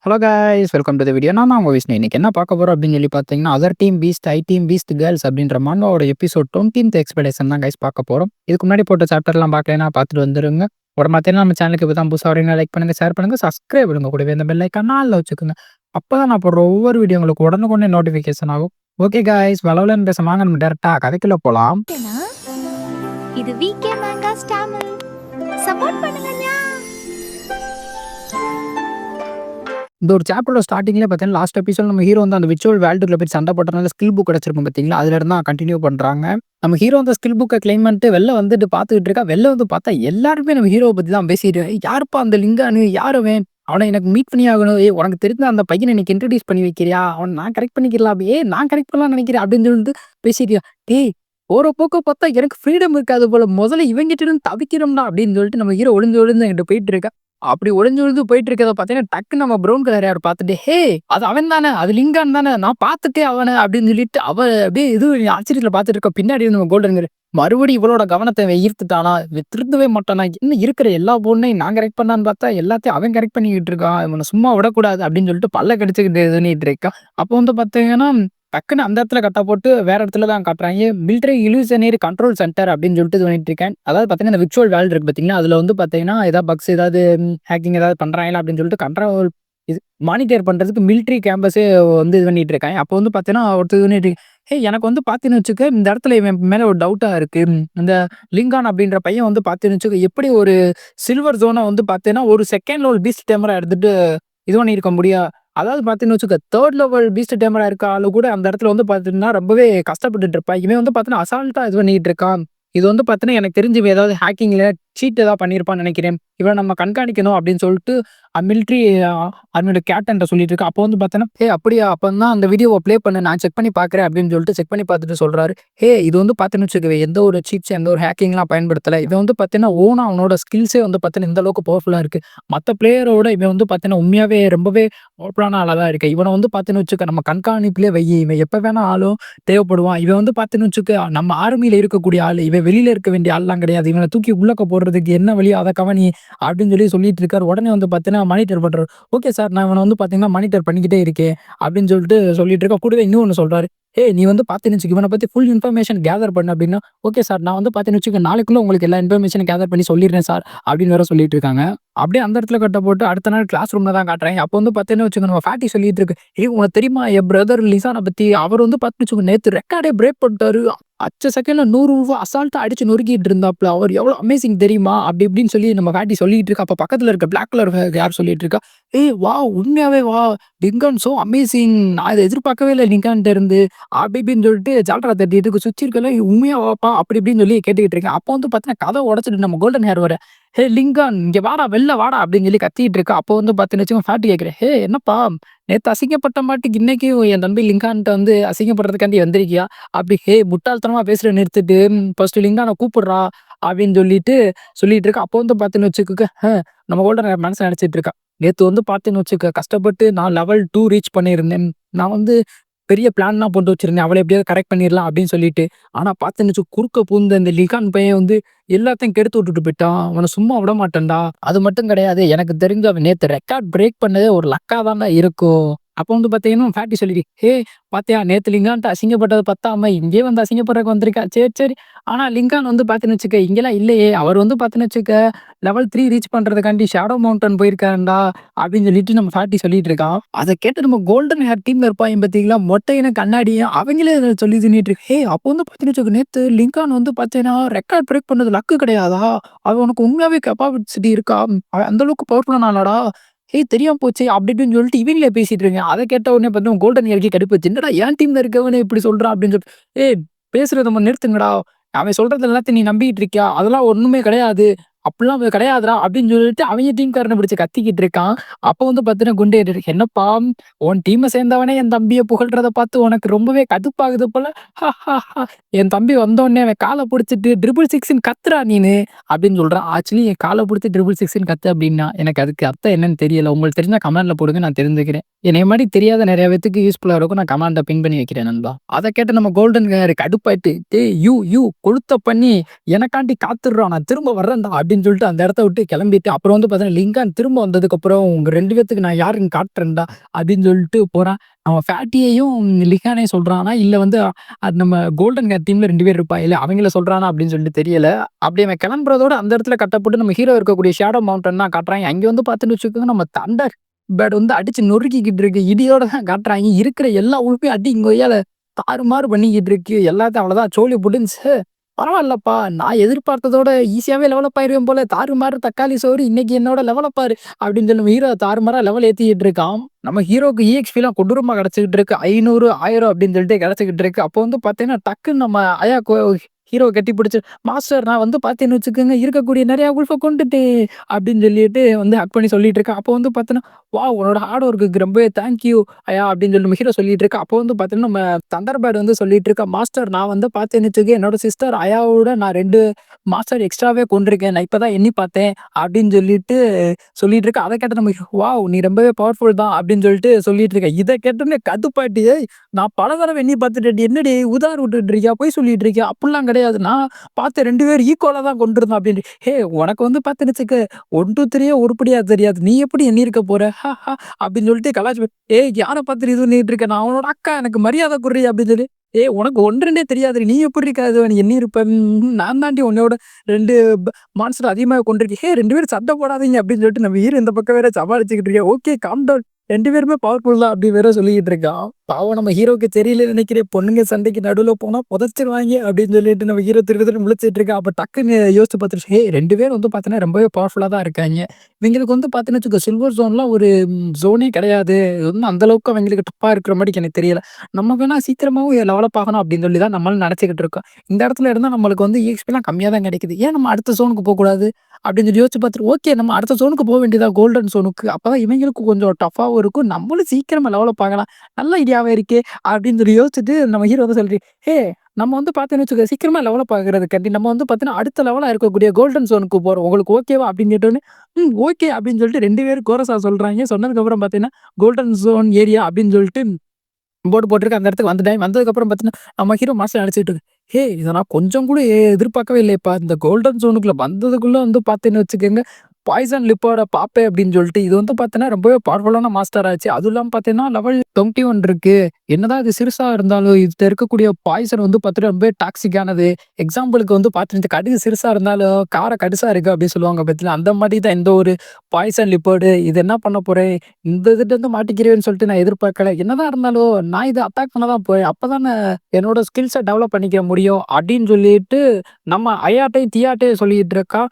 Hello guys welcome to the video. நான் உங்க விஷ்ணு. இன்னைக்கு என்ன பார்க்க போறோம் அப்படின்னு சொல்லி பார்த்தீங்கன்னா, அதர் டீம் பீஸ்ட், ஐ டீம் பீஸ்ட் கேர்ள்ஸ் அப்படின்ற மான்வாவோட எபிசோட் 20th எக்ஸ்பெடிஷன் தான் கைஸ் பார்க்க போறோம். இதுக்கு முன்னாடி போட்ட சாப்டர்லாம் பார்க்கலைன்னா பார்த்துட்டு வந்துருங்க. ஒரு பார்த்தீங்கன்னா நம்ம சேனலுக்கு இப்போ தான் புதுசாக வரீங்க, லைக் பண்ணுங்க, ஷேர் பண்ணுங்க, சப்ஸ்கிரைப் பண்ணுங்க, கூடவே இந்த பெல் ஐக்கான் ஆல்ல வச்சுக்கோங்க. அப்பதான் நான் போடுற ஒவ்வொரு வீடியோ உங்களுக்கு உடனுக்குடனே நோட்டிஃபிகேஷன் ஆகும். ஓகே கைஸ், வளவலன்னு பேச வாங்க, நம்ம டேரக்டா கதைக்குள்ள போலாம். இது விகே மேங்காஸ் தமிழ். சப்போர்ட் பண்ணுங்கண்ணா. இந்த ஒரு சாப்டரோட ஸ்டார்டிங்லேயே பார்த்தீங்கன்னா, லாஸ்ட் எபிசோட் நம்ம ஹீரோ வந்து அந்த விர்ச்சுவல் வேர்ல்டுக்குள்ள போய் சண்டை போட்டனால ஸ்கில் புக் கிடச்சிருக்கும் பார்த்தீங்களா, அதுல இருந்து தான் கண்டினியூ பண்றாங்க. நம்ம ஹீரோ அந்த ஸ்கில் புக்கை கிளைம் பண்ணிட்டு வெளில வந்துட்டு பார்த்துக்கிட்டு இருக்கா. வெளில வந்து பார்த்தா எல்லாருமே நம்ம ஹீரோவை பத்தி தான் பேசிட்டு, யாருப்பா அந்த லிங்கானு, யார் அவனை எனக்கு மீட் பண்ணி ஆகணும், உனக்கு தெரிஞ்ச அந்த பையனை எனக்கு இன்ட்ரடியூஸ் பண்ணி வைக்கிறியா, அவன் நான் கரெக்ட் பண்ணிக்கலாம், நான் கரெக்ட் பண்ணலாம் நினைக்கிறேன் அப்படின்னு சொல்லிட்டு பேசிட்டியா. டேய், போற போக்க பார்த்தா எனக்கு ஃப்ரீடம் இருக்காது போல, முதல்ல இவங்கிட்ட இருந்து தவிக்கிறோம்டா அப்படின்னு சொல்லிட்டு நம்ம ஹீரோ ஒளிஞ்சு ஒளிஞ்சு என்கிட்ட போயிட்டு இருக்கா. அப்படி ஒளிஞ்சு ஒளிஞ்சு போயிட்டு இருக்கத பார்த்தீங்கன்னா, டக்குன்னு நம்ம ப்ரவுன் கலர் யார் பார்த்துட்டு, ஹே அது அவன் தானே, அது லிங்கான் தானே, நான் பார்த்துட்டே அவனை அப்படின்னு சொல்லிட்டு அவ அப்படியே இது ஆச்சரியத்துல பார்த்துட்டு இருக்க. பின்னாடி நம்ம கோல்டன் மறுபடியும் இவளோட கவனத்தை ஈர்த்துட்டானா, திருந்தவே மாட்டானா, என்ன இருக்கிற எல்லா பொண்ணையும் நான் கரெக்ட் பண்ணான்னு பார்த்தா எல்லாத்தையும் அவன் கரெக்ட் பண்ணிக்கிட்டு இருக்கான், இவனை சும்மா விடக்கூடாது அப்படின்னு சொல்லிட்டு பல்ல கடிச்சுக்கிட்டு இது பண்ணிட்டு இருக்கான். அப்போ வந்து பார்த்தீங்கன்னா, டக்குன்னு அந்த இடத்துல கட்டா போட்டு வேற இடத்துல தான் காட்டுறாங்க. மிலிட்டரி இலூஷனரி கண்ட்ரோல் சென்டர் அப்படின்னு சொல்லிட்டு இது பண்ணிட்டு இருக்கேன். அதாவது பார்த்தீங்கன்னா, இந்த விர்ச்சுவல் வேர்ல்டு இருக்கு பார்த்தீங்களா, அதுல வந்து பார்த்தீங்கன்னா ஏதாவது பக்ஸ் ஏதாவது ஹேக்கிங் ஏதாவது பண்றாங்களா அப்படின்னு சொல்லிட்டு கண்ட்ரோல் இது மானிட்டர் பண்றதுக்கு மிலிட்டரி கேம்பஸே வந்து இது பண்ணிட்டு இருக்காங்க. அப்போ வந்து பார்த்தீங்கன்னா ஒருத்தர் இது பண்ணிட்டு, எனக்கு வந்து பார்த்தீங்கன்னு வச்சுக்க, இந்த இடத்துல இவன் மேல ஒரு டவுட்டா இருக்கு. இந்த லிங்கான் அப்படின்ற பையன் வந்து பார்த்தீங்கன்னு வச்சுக்க, எப்படி ஒரு சில்வர் ஜோனை வந்து பார்த்தீங்கன்னா ஒரு செகண்ட் லெவல் பீஸ்ட் டேமரா எடுத்துட்டு இது பண்ணியிருக்க முடியும். அதாவது பார்த்தீங்கன்னு வச்சுக்க, 3rd லெவல் பீஸ்ட் டேமரா இருக்க ஆளு கூட அந்த இடத்துல வந்து பார்த்தீங்கன்னா ரொம்பவே கஷ்டப்பட்டுட்டு இருப்பா. இவன் வந்து பார்த்தீங்கன்னா அசால்ட்டா இது பண்ணிட்டு இருக்கான். இது வந்து பார்த்தீங்கன்னா எனக்கு தெரிஞ்சு இவன் ஏதாவது ஹேக்கிங்ல சீட் ஏதாவது பண்ணியிருப்பான்னு நினைக்கிறேன். இவனை நம்ம கண்காணிக்கணும் அப்படின்னு சொல்லிட்டு மிலிட்டரி அவனோட கேப்டன்ட்ட சொல்லிட்டு இருக்கா. அப்போ வந்து பார்த்தீங்கன்னா, அப்படியா, அப்போ தான் அந்த வீடியோவை ப்ளே பண்ணு, நான் செக் பண்ணி பார்க்குறேன் அப்படின்னு சொல்லிட்டு செக் பண்ணி பார்த்துட்டு சொல்றாரு. இது வந்து பார்த்தீங்கன்னு வச்சுக்கவே, எந்த ஒரு சீட்ஸ் எந்த ஒரு ஹேக்கிங்லாம் பயன்படுத்தலை. இவன் வந்து பார்த்தீங்கன்னா ஓனா அவனோட ஸ்கில்ஸே வந்து பார்த்தீங்கன்னா இந்த அளவுக்கு பவர்ஃபுல்லாக இருக்கு. மற்ற பிளேயரோட இவன் வந்து பார்த்தீங்கன்னா உண்மையாவே ரொம்பவே பவர்ஃபுல்லான ஆளாக தான் இருக்கு. இவனை வந்து பார்த்தீங்கன்னு வச்சுக்க, நம்ம கண்காணிப்பிலே வை, இவன் எப்போ வேணா ஆளும் தேவைப்படுவான். இவன் வந்து பார்த்தீங்கன்னு வச்சுக்க, நம்ம ஆர்மியில இருக்கக்கூடிய ஆள், இவன் வெளியில இருக்க வேண்டிய ஆள்லாம் கிடையாது. இவனை தூக்கி உள்ளக்க போடுறதுக்கு என்ன வழியோ அதை கவனி அப்படின்னு சொல்லிட்டு இருக்காரு. உடனே வந்து பார்த்தீங்கன்னா மானிட்டர் பண்றாரு. ஓகே சார், நான் இவனை வந்து பார்த்தீங்கன்னா மானிட்டர் பண்ணிக்கிட்டே இருக்கேன் அப்படின்னு சொல்லிட்டு இருக்கா. கூடவே இன்னொன்னு சொல்றாரு. நீ வந்து பார்த்தீங்கன்னு வச்சுக்க, இவனை பத்தி ஃபுல் இன்ஃபர்மேஷன் கேதர் பண்ணு அப்படின்னா, ஓகே சார், நான் வந்து பார்த்தீங்கன்னு வச்சுக்க, நாளைக்குள்ள உங்களுக்கு எல்லா இன்ஃபர்மேஷன் கேதர் பண்ணி சொல்லிடுறேன் சார் அப்படின்னு வேற சொல்லிட்டு இருக்காங்க. அப்படியே அந்த இடத்துல கட்ட போட்டு அடுத்த நாள் கிளாஸ் ரூம்ல தான் காட்டுறாங்க. அப்போ வந்து பார்த்தீங்கன்னு வச்சுக்க, நம்ம ஃபேட்டி சொல்லிட்டு இருக்கு, உனக்கு தெரியுமா என் பிரதர் லிசானை பத்தி, அவர் வந்து பார்த்து வச்சுக்கோ நேற்று ரெக்கார்டே பிரேக் பண்ணிட்டாரு, அச்ச செகண்ட்ல 100 ரூபா அசால்ட்டா அடிச்சு நொறுக்கிட்டு இருந்தாப்ல, அவர் எவ்வளவு அமேசிங் தெரியுமா அப்படி இப்படின்னு சொல்லி நம்ம ஃபேட்டி சொல்லிட்டு இருக்கா. அப்ப பக்கத்துல இருக்க பிளாக் கலர் யார் சொல்லிட்டு இருக்கா, வா உண்மையாவே வா, லிங்கான் சோ அமேசிங், நான் இதை எதிர்பார்க்கவே இல்லை லிங்கான்ட்ட இருந்து அப்படி இப்படின்னு சொல்லிட்டு ஜால்ரா தட்டிட்டு சுற்றி இருக்கல, உண்மையா வாப்பா அப்படி இப்படின்னு சொல்லி கேட்டுக்கிட்டு இருக்கேன். அப்போ வந்து பார்த்தீங்கன்னா கதை உடச்சிட்டு நம்ம கோல்டன் ஹேர் வர, லிங்கான் இங்க வாடா, வெளில வாடா அப்படின்னு சொல்லி கத்திட்டு இருக்கா. அப்போ வந்து பார்த்தீங்கன்னு வச்சுக்கோங்க, ஃபேட்டி கேட்கிறேன், என்னப்பா நேற்று அசிங்கப்பட்ட மாட்டுக்கு இன்னைக்கு என் தம்பி லிங்கான்ட்ட வந்து அசிங்கப்படுறதுக்காண்டி வந்திருக்கியா அப்படி, முட்டாள்தனமா பேசுற நிறுத்திட்டு ஃபர்ஸ்ட் லிங்கானை கூப்பிடுறா அப்படின்னு சொல்லிட்டு இருக்கா. அப்போ வந்து பார்த்தீங்கன்னு வச்சுக்கோங்க, நம்ம கோல்டன் ஹேர் மனசை நினைச்சிட்டு இருக்கா. நேற்று வந்து பார்த்தீங்கன்னு வச்சுக்க, கஷ்டப்பட்டு நான் லெவல் 2 ரீச் பண்ணியிருந்தேன், நான் வந்து பெரிய பிளான்லாம் போட்டு வச்சிருந்தேன், அவளை எப்படியாவது கரெக்ட் பண்ணிடலாம் அப்படின்னு சொல்லிட்டு. ஆனா பார்த்தேன்னு குறுக்க பூந்த இந்த லிகான் பையன் வந்து எல்லாத்தையும் கெடுத்து விட்டுட்டு போயிட்டான். அவனை சும்மா விட மாட்டேன்டா. அது மட்டும் கிடையாது, எனக்கு தெரிஞ்சு அவன் நேற்று ரெக்கார்ட் பிரேக் பண்ணதே ஒரு லக்கா தான்டா இருக்கும். அப்போ வந்து பார்த்தீங்கன்னா ஃபேட்டி சொல்லிடு, பாத்தியா நேற்று லிங்கான்ட்டு அசிங்கப்பட்டது பத்தாம இங்கே வந்து அசிங்கப்படுறதுக்கு வந்திருக்கா. சரி சரி, ஆனா லிங்கான் வந்து பார்த்தீங்கன்னு வச்சுக்க இங்கெல்லாம் இல்லையே, அவர் வந்து பார்த்தீங்கன்னு வச்சுக்க லெவல் 3 ரீச் பண்றதுக்காண்டி ஷேடோ மவுண்டன் போயிருக்காருண்டா அப்படின்னு சொல்லிட்டு நம்ம ஃபேட்டி சொல்லிட்டு இருக்கான். அதை கேட்டு நம்ம கோல்டன் ஹேர் டீம்ல இருப்பாங்க பார்த்தீங்களா, மொட்டையின கண்ணாடியும் அவங்களே சொல்லி தின்னுட்டு இருக்கு. அப்போ வந்து பார்த்தீங்கன்னு வச்சுக்க, நேற்று லிங்கான் வந்து பார்த்தீங்கன்னா ரெக்கார்ட் பிரேக் பண்ணது லக்கு கிடையாதா, அவன் உனக்கு உண்மையாவே கெப்பாசிட்டி இருக்கா, அவன் அந்த அளவுக்கு பவர்ஃபுல்லானாலடா, தெரியாம போச்சு அப்படி இப்படின்னு சொல்லிட்டு இவங்களே பேசிட்டு இருக்காங்க. அதை கேட்ட உடனே பார்த்தீங்கன்னா கோல்டன் இயர்க்கி கடுப்பு, என்னடா என் டீம்ல இருக்கவனே இப்படி சொல்றான் அப்படின்னு சொல்லிட்டு, பேசுறத நம்ம நிறுத்துங்கடா, அவன் சொல்றது எல்லாத்தையும் நீ நம்பிட்டு இருக்கியா, அதெல்லாம் ஒண்ணுமே கிடையாது, அப்படிலாம் கிடையாதுடா அப்படின்னு சொல்லிட்டு அவங்க டீம்காரனை பிடிச்சு கத்திக்கிட்டு இருக்கான். அப்போ வந்து பார்த்தீங்கன்னா குண்டே, என்னப்பா உன் டீமை சேர்ந்தவனே என் தம்பியை புகழ்றத பார்த்து உனக்கு ரொம்பவே கடுப்பாகுது போல, என் தம்பி வந்தோடனே அவன் காலை பிடிச்சிட்டு 666 கத்துறா நீனு அப்படின்னு சொல்றான். ஆக்சுவலி என் காலை பிடிச்சி 666 கத்து அப்படின்னா எனக்கு அதுக்கு அர்த்தம் என்னன்னு தெரியல. உங்களுக்கு தெரிஞ்சா கமெண்ட்ல போடுங்க, நான் தெரிஞ்சுக்கிறேன். என்னைய மாதிரி தெரியாத நிறைய பேத்துக்கு யூஸ்ஃபுல்லா இருக்கும், நான் கமெண்ட்டை பின் பண்ணி வைக்கிறேன் நண்பா. அதை கேட்டு நம்ம கோல்டன் கடுப்பாயிட்டு, யூ கொளுத்த பண்ணி எனக்காண்டி காத்துடுறான், நான் திரும்ப வர்றேன்டா அப்படின்னு சொல்லிட்டு அந்த இடத்த விட்டு கிளம்பிட்டு அப்புறம் வந்து பார்த்தீங்கன்னா, லிங்கான் திரும்ப வந்ததுக்கப்புறம் உங்க 2 பேத்துக்கு நான் யாருன்னு காட்டுறேன்டா அப்படின்னு சொல்லிட்டு போறான். அவன் ஃபேட்டியையும், லிங்கானையும் சொல்றானா, இல்ல வந்து அது நம்ம கோல்டன் கேர் டீம்ல 2 பேர் இருப்பாங்கல்ல, அவங்கள சொல்றானா அப்படின்னு சொல்லிட்டு தெரியல. அப்படி அவன் கிளம்புறதோட அந்த இடத்துல கட் போட்டு நம்ம ஹீரோ இருக்கக்கூடிய ஷேடோ மவுண்டன் தான் காட்டுறாங்க. அங்க வந்து பார்த்துன்னு வச்சுக்கோங்க, நம்ம தண்டர் பேர்ட் வந்து அடிச்சு நொறுக்கிக்கிட்டு இருக்கு. இடியோட தான் காட்டுறாங்க. இருக்கிற எல்லா உறுப்பையும் அடி கொய்யால தாறுமாறு பண்ணிக்கிட்டு இருக்கு. எல்லாத்தையும் அவ்வளோதான் சோலி முடிஞ்சுச்சு. பரவாயில்லப்பா, நான் எதிர்பார்த்ததோட ஈஸியாவே டெவலப் ஆயிருவேன் போல. தாறுமாறு தக்காளி சோறு இன்னைக்கு என்னோட லெவல பாரு அப்படின்னு சொல்லி நம்ம ஹீரோ தாறுமாறா லெவல் ஏத்திக்கிட்டு இருக்கான். நம்ம ஹீரோக்கு EXPலாம் கொடூரமா கிடைச்சுக்கிட்டு இருக்கு. 500, 1000 அப்படின்னு சொல்லிட்டு கிடைச்சுக்கிட்டு இருக்கு. அப்போ வந்து பார்த்தீங்கன்னா, டக்குன்னு நம்ம அயா ஹீரோவ கட்டிப்பிடிச்சு, "மாஸ்டர் நான் வந்து பார்த்தீங்கன்னு வச்சுக்கோங்க, இருக்கக்கூடிய நெறைய வுல்ஃப கொன்னுட்டேன்" அப்படின்னு சொல்லிட்டு வந்து ஹக் பண்ணி சொல்லிட்டு இருக்கேன். அப்போ வந்து பார்த்தீங்கன்னா, "வாவ்! உன்னோட ஹார்ட் ஒர்க்குக்கு ரொம்பவே தேங்க் யூ அயா" அப்படின்னு சொல்லி நம்ம ஹீரோ சொல்லிட்டு இருக்கா. அப்போ வந்து பார்த்தீங்கன்னா, நம்ம தண்டர்பேர்ட் வந்து சொல்லிட்டு இருக்கா, "மாஸ்டர் நான் வந்து பார்த்தேன்னு வச்சுக்கங்க, என்னோட சிஸ்டர் அயாவோட நான் 2 மாஸ்டர் எக்ஸ்ட்ராவே கொன்றுருக்கேன். நான் இப்ப தான் எண்ணி பார்த்தேன்" அப்படின்னு சொல்லிட்டு இருக்கா. அத கேட்ட நம்ம "வாவ்! நீ ரொம்பவே பவர்ஃபுல் தான்" அப்படின்னு சொல்லிட்டு சொல்லிட்டு இருக்கா. இத கேட்டோனே கடுப்பாயிட்டு, "ஏய் நான் பல தடவ எண்ணி பார்த்துட்டேன்டி. என்னடி உதார் விட்டுட்டு இருக்கியா? பொய் சொல்லிட்டு இருக்கியா? அப்படிலாம் கிடையாது. நான் பார்த்த 2 பேரும் ஈக்குவலா தான் கொண்டிருந்தோம்" அப்படின்னு. "ஹேய் உனக்கு வந்து பார்த்தேன்னு வச்சுக்க 1, 2, 3 உருப்படியா தெரியாது. நீ எப்படி எண்ணியிருக்க போற? அப்படின்னு சொல்லிட்டு கலாய்ச்சு "ஏய் யார பார்த்து இது பண்ணிட்டு இருக்க? நான் அவனோட அக்கா. எனக்கு மரியாதை குடுறி" அப்படின்னு சொல்லி. "ஏய் உனக்கு 1, 2 தெரியாதுடி. நீ எப்படிடா இது எண்ணியிருப்ப? நான் தாண்டி உன்னோட 2 மான்ஸ்டர் அதிகமா கொண்டிருக்கேன். ஹே 2 பேரும் சண்டை போடாதீங்க" அப்படின்னு சொல்லிட்டு நம்ம ஹீரோ இந்த பக்கம் வேற சமாளிச்சுக்கிட்டு இருக்கேன். "Okay calm down. 2 பேருமே பவர்ஃபுல் தான்" அப்படி வேற சொல்லிக்கிட்டு இருக்கான். பாவம் நம்ம ஹீரோக்கு தெரியலன்னு நினைக்கிறேன். பொண்ணுங்க சண்டைக்கு நடுவுல போனா புதைச்சிருவாங்க அப்படின்னு சொல்லிட்டு நம்ம ஹீரோ திரு திருன்னு முழிச்சிட்டு இருக்கான். அப்ப டக்குன்னு யோசிச்சு பார்த்துட்டு, "ஏய் 2 பேரும் வந்து பார்த்தீங்கன்னா ரொம்பவே பவர்ஃபுல்லா தான் இருக்காங்க. இவங்களுக்கு வந்து பார்த்தீங்கன்னு வச்சுக்கோ சில்வர் ஜோன்லாம் ஒரு ஜோனே கிடையாது. இது வந்து அந்த அளவுக்கு அவங்களுக்கு டஃப்பா இருக்கிற மாரிக்கு எனக்கு தெரியல. நம்ம வேணா சீக்கிரமாவும் டெவலப் ஆகணும் அப்படின்னு சொல்லி தான் நம்மளும் நினைச்சுக்கிட்டு இருக்கோம். இந்த இடத்துல இருந்தா நம்மளுக்கு வந்து EXPலாம் கம்மியா தான் கிடைக்குது. ஏன் நம்ம அடுத்த ஜோனுக்கு போக்கூடாது?" அப்படின்னு சொல்லி யோசிச்சு பார்த்துட்டு, ஓகே நம்ம அடுத்த ஜோனுக்கு போ வேண்டியதா கோல்டன் ஜோனுக்கு. அப்பதான் இவங்களுக்கும் கொஞ்சம் டஃப்பாவும் இருக்கும். நம்மளும் சீக்கிரமா டெவலப் ஆகலாம். நல்ல ஐடியாவே இருக்கே! அப்படின்னு சொல்லி யோசிச்சுட்டு நம்ம ஹீரோ வந்து சொல்லிட்டு, "ஏய் நம்ம வந்து பார்த்தீங்கன்னு வச்சுக்கோ, சீக்கிரமா டெவலப் ஆகுறதுக்காண்டி நம்ம வந்து பார்த்தீங்கன்னா, அடுத்த லெவலா இருக்கக்கூடிய கோல்டன் ஜோனுக்கு போறோம். உங்களுக்கு ஓகேவா?" அப்படின்னு கேட்டோனே, ஓகே" அப்படின்னு சொல்லிட்டு 2 பேரும் கோரஸா சொல்றாய்ங்க. சொன்னதுக்கப்புறம் பார்த்தீங்கன்னா, கோல்டன் ஜோன் ஏரியா அப்படின்னு சொல்லிட்டு போர்டு போட்டிருக்கு. அந்த இடத்துக்கு வந்துட்டேன். வந்ததுக்கப்புறம் பார்த்தீங்கன்னா, நம்ம ஹீரோ மாஸ்டர் நடிச்சுட்டு இருக்கு. "ஏய் இத நான் கொஞ்சம் கூட எதிர்பார்க்கவே இல்லையேப்பா. இந்த கோல்டன் ஜோனுக்குள்ள வந்ததுக்குள்ள வந்து பார்த்தீங்கன்னு வச்சுக்கோங்க, பாய்சன் லிப்பர்ட பாப்பேன்" அப்படின்னு சொல்லிட்டு. இது வந்து பார்த்தீங்கன்னா, ரொம்பவே பவர்ஃபுல்லான மாஸ்டர் ஆச்சு. அதுவும் இல்லாம பார்த்தீங்கன்னா, லெவல் 21 இருக்கு. என்னதான் இது சிறுசா இருந்தாலும், இதுல இருக்கக்கூடிய பாய்சன் வந்து பார்த்தீங்கன்னா, ரொம்பவே டாக்ஸிக்கானது. எக்ஸாம்பிளுக்கு வந்து பார்த்தீங்கன்னா, இந்த கடுகு சிறுசா இருந்தாலும், கார கடுசா இருக்கு அப்படின்னு சொல்லுவாங்க பார்த்தீங்களா, அந்த மாரி தான் இந்த ஒரு பாய்சன் லிப்பர்டு. இது என்ன பண்ண போறேன்? இந்த இதுட்ட இருந்து மாட்டிக்கிறேன்னு சொல்லிட்டு நான் எதிர்பார்க்கல. என்னதான் இருந்தாலும், நான் இத அட்டாக் பண்ண தான் போறேன். அப்பதானே என்னோட ஸ்கில்ஸ டெவலப் பண்ணிக்க முடியும் அப்படின்னு சொல்லிட்டு, நம்ம அயாட்டையும், தியாட்டையும் சொல்லிட்டு இருக்கா.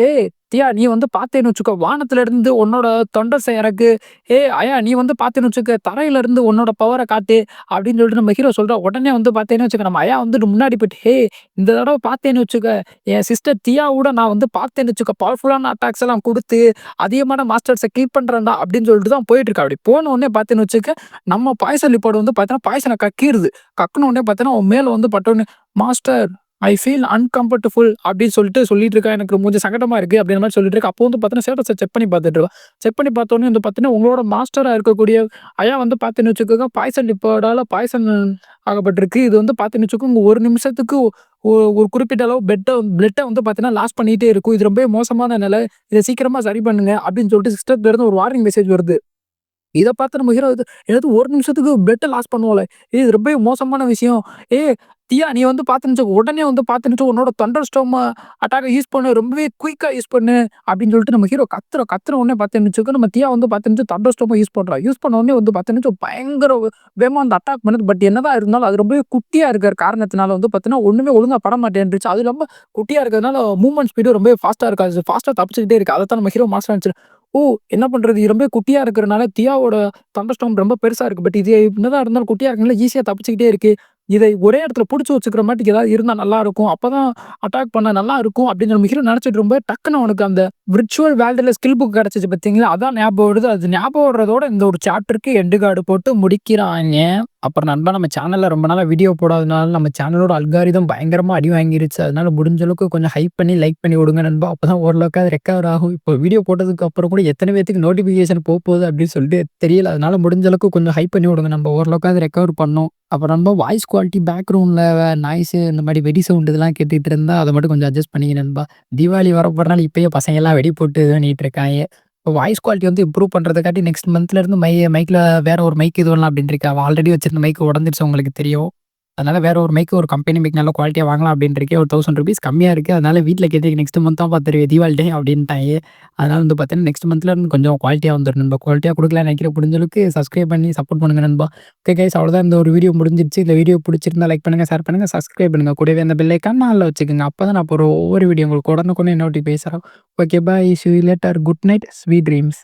"ஏய் தியா நீ வந்து பார்த்தேன்னு வச்சுக்கோ, வானத்துல இருந்து உன்னோட தொண்டர்ஸ இறக்கு. ஏய் அயா நீ வந்து பார்த்தேன்னு வச்சுக்க, தரையில இருந்து உன்னோட பவர காட்டு" அப்படின்னு சொல்லிட்டு நம்ம ஹீரோ சொல்றா. உடனே வந்து பார்த்தேன்னு வச்சுக்க, நம்ம அயா வந்துட்டு முன்னாடி போயிட்டு, "ஏய் இந்த தடவ பார்த்தேன்னு வச்சுக்க, என் சிஸ்டர் தியாவோட நான் வந்து பார்த்தேன்னு வச்சுக்க, பவர்ஃபுல்லான அட்டாக்ஸ் எல்லாம் குடுத்து, அதிகமான மாஸ்டர்ஸ கில் பண்றேன்டா" அப்படின்னு சொல்லிட்டு தான் போயிட்டு இருக்கா. அப்படி போன உடனே பார்த்தேன்னு வச்சுக்க, நம்ம பாய்சன் லிப்பர்ட் வந்து பார்த்தீங்கன்னா, பாய்சன கக்கிருது. கக்குன உடனே பார்த்தீங்கன்னா, அவன் மேல வந்து பட்டோனே, "மாஸ்டர் ஐ ஃபீல் அன்கம்ஃபர்டபுள்" அப்படின்னு சொல்லிட்டு இருக்கா. "எனக்கு கொஞ்சம் சங்கடமா இருக்கு" அப்படின்ற மாரி சொல்லிட்டு இருக்கா. அப்போ வந்து பார்த்தீங்கன்னா, ஸ்டேட்டஸ செக் பண்ணி பார்த்துட்டு இருக்கா. செக் பண்ணி பார்த்தோனே வந்து பார்த்தீங்கன்னா, உங்களோட மாஸ்டரா இருக்கக்கூடிய அயா வந்து பார்த்தீங்கன்னு வச்சுக்கோங்க, பாய்சன் லிப்பர்டால பாய்சன் ஆகப்பட்டிருக்கு. இது வந்து பார்த்தீங்கன்னு வச்சுக்கோங்க, 1 நிமிஷத்துக்கு ஒரு குறிப்பிட்ட அளவு பிளட்ட வந்து பார்த்தீங்கன்னா, லாஸ் பண்ணிட்டே இருக்கும். இது ரொம்பவே மோசமான நிலை. இத சீக்கிரமா சரி பண்ணுங்க அப்படின்னு சொல்லிட்டு சிஸ்டர்ட்ட இருந்து ஒரு வார்னிங் மெசேஜ் வருது. இத பார்த்து நம்ம ஹீரோ என்னது 1 நிமிஷத்துக்கு பிளட்ட லாஸ் பண்ணுவாளே! இது ரொம்பவே மோசமான விஷயம். ஏய் தியா நீ வந்து பார்த்துன்னு வச்சுக்கோ, உடனே வந்து பார்த்துன்னு வச்சுக்கோ, உன்னோட தண்டர் ஸ்டார்ம் அட்டாக்க யூஸ் பண்ணு. ரொம்பவே குயிக்கா யூஸ் பண்ணு அப்படின்னு சொல்லிட்டு நம்ம ஹீரோ கத்துற உடனே பார்த்துன்னு வச்சுக்கோ, நம்ம தியா வந்து பார்த்துன்னு தண்டர் ஸ்டார்ம யூஸ் பண்றா. யூஸ் பண்ண உடனே வந்து பார்த்துன்னு வச்சுக்கோ, பயங்கர வேகமா அந்த அட்டாக் பண்ணுது. பட் என்னதான் இருந்தாலும் அது ரொம்பவே குட்டியா இருக்கிற காரணத்தினால வந்து பார்த்தீங்கன்னா, ஒண்ணுமே ஒழுங்கா பட மாட்டேன்ருச்சு. அதுவும் இல்லாம குட்டியா இருக்கிறதுனால மூவ்மெண்ட் ஸ்பீடும் ரொம்பவே ஃபாஸ்ட்டா இருக்காது. ஃபாஸ்ட்டா தப்பிச்சுக்கிட்டே இருக்கு. அதத்தான் நம்ம ஹீரோ மாஸ்டர் நெனச்சு ஓ! என்ன பண்றது? இது ரொம்ப குட்டியா இருக்கிறனால தியாவோட தண்டர்ஸ்டார்ம் ரொம்ப பெருசா இருக்கு. பட் இது என்னதான் இருந்தாலும் குட்டியா இருக்கனால ஈஸியா தப்பிச்சுக்கிட்டே இருக்கு. இதை ஒரே இடத்துல புடிச்சு வச்சுக்கிற மாட்டிக்கு ஏதாவது இருந்தா நல்லா இருக்கும். அப்பதான் அட்டாக் பண்ண நல்லா இருக்கும் அப்படின்னு நம்ம ஹீரோ நினைச்சிட்டு ரொம்ப டக்குனு அவனுக்கு அந்த விர்ச்சுவல் வேர்ல்டுல ஸ்கில் புக் கிடைச்சுச்சு பார்த்தீங்களா? அதான் ஞாபகம் வருது. அது ஞாபகம் வர்றதோட இந்த ஒரு சாப்டருக்கு எண்டு கார்டு போட்டு முடிக்கிறாங்க. அப்புறம் நண்பா நம்ம சேனல்ல ரொம்ப நாளா வீடியோ போடாதனால நம்ம சேனலோட அல்காரிதம் பயங்கரமா அடி வாங்கிருச்சு. அதனால முடிஞ்ச அளவுக்கு கொஞ்சம் ஹைப் பண்ணி லைக் பண்ணி விடுங்க நண்பா. அப்பதான் ஓரளவுக்கு அது ரெக்கவர் ஆகும். இப்போ வீடியோ போட்டதுக்கு அப்புறம் கூட எத்தன பேத்துக்கு நோட்டிஃபிகேஷன் போப்போகுது அப்படின்னு சொல்லிட்டு தெரியல. அதனால முடிஞ்ச அளவுக்கு கொஞ்சம் ஹைப் பண்ணி விடுங்க. நம்ம ஓரளவுக்கு அது ரெக்கவர் பண்ணோம். அப்புறம் நண்பா வாய்ஸ் குவாலிட்டி பேக்ரவுண்டில் நாய்ஸு இந்த மாதிரி வெடி சவுண்ட் இதெல்லாம் கேட்டுட்டு இருந்தா அதை மட்டும் கொஞ்சம் அட்ஜஸ்ட் பண்ணிக்க நண்பா. தீபாவளி வரப்போறனால இப்பயே பசங்கள்லாம் வெடி போட்டு இது பண்ணிட்டு இருக்காங்க. இப்போ வாய்ஸ் குவாலிட்டி வந்து இம்ப்ரூவ் பண்ணுறதுக்காட்டி நெக்ஸ்ட் மந்த்லேருந்து மைக்கில் வேற ஒரு மைக் இது பண்ணலாம் அப்படின்னு இருக்கா. ஆல்ரெடி வச்சிருந்த மைக் உடஞ்சிருச்சு உங்களுக்கு தெரியும். அதனால வேற ஒரு மைக் ஒரு கம்பெனி மைக் நல்ல குவாலிட்டியா வாங்கலாம் அப்படின்னு இருக்கேன். ஒரு ₹1000 கம்மியா இருக்கு. அதனால வீட்ல கேட்டு நெக்ஸ்ட் மந்த் தான் தருவேன் தீபாவளி டைம் அப்படின்ட்டாங்க. அதனால வந்து பார்த்தீங்கன்னா, நெக்ஸ்ட் மந்த்ல இருந்து கொஞ்சம் குவாலிட்டியா வந்துரும் நண்பா. குவாலிட்டியா குடுக்கலாம்னு நினைக்கிறேன். முடிஞ்ச அளவுக்கு சப்ஸ்கிரைப் பண்ணி சப்போர்ட் பண்ணுங்க நண்பா. ஓகே கைஸ் அவ்வளோதான் இந்த ஒரு வீடியோ முடிஞ்சிருச்சு. இந்த வீடியோ பிடிச்சிருந்தா லைக் பண்ணுங்க, ஷேர் பண்ணுங்க, சப்ஸ்கிரைப் பண்ணுங்க. கூடவே அந்த பெல் ஐகான் ஆல்ல வச்சுக்கோங்க. அப்பதான் நான் போடுற ஒவ்வொரு வீடியோ உங்களுக்கு உடனுக்குடனே நோட்டிஃபிகேஷன் வரும். Okay bye. Sea you later. Good night. Sweet dreams.